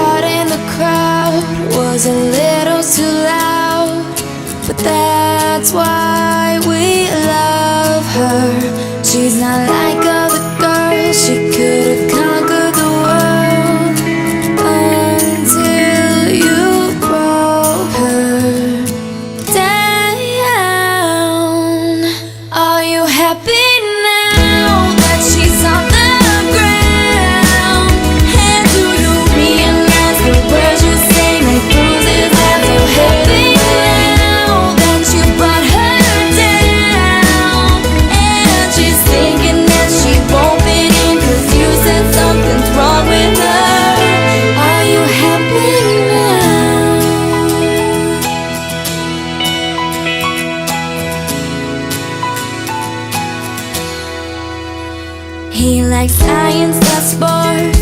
out in the crowd was a little too loud, but that's why we love her. She's not like other girls, she could've conquered the world until you broke her down. Are you happy now that she's on the ground? And do you realize the words you say make bruises? Are you happy now that you brought her down? And she's thinking that she won't fit in 'cause you said something's wrong with her. Are you happy now? He likes science, not sports.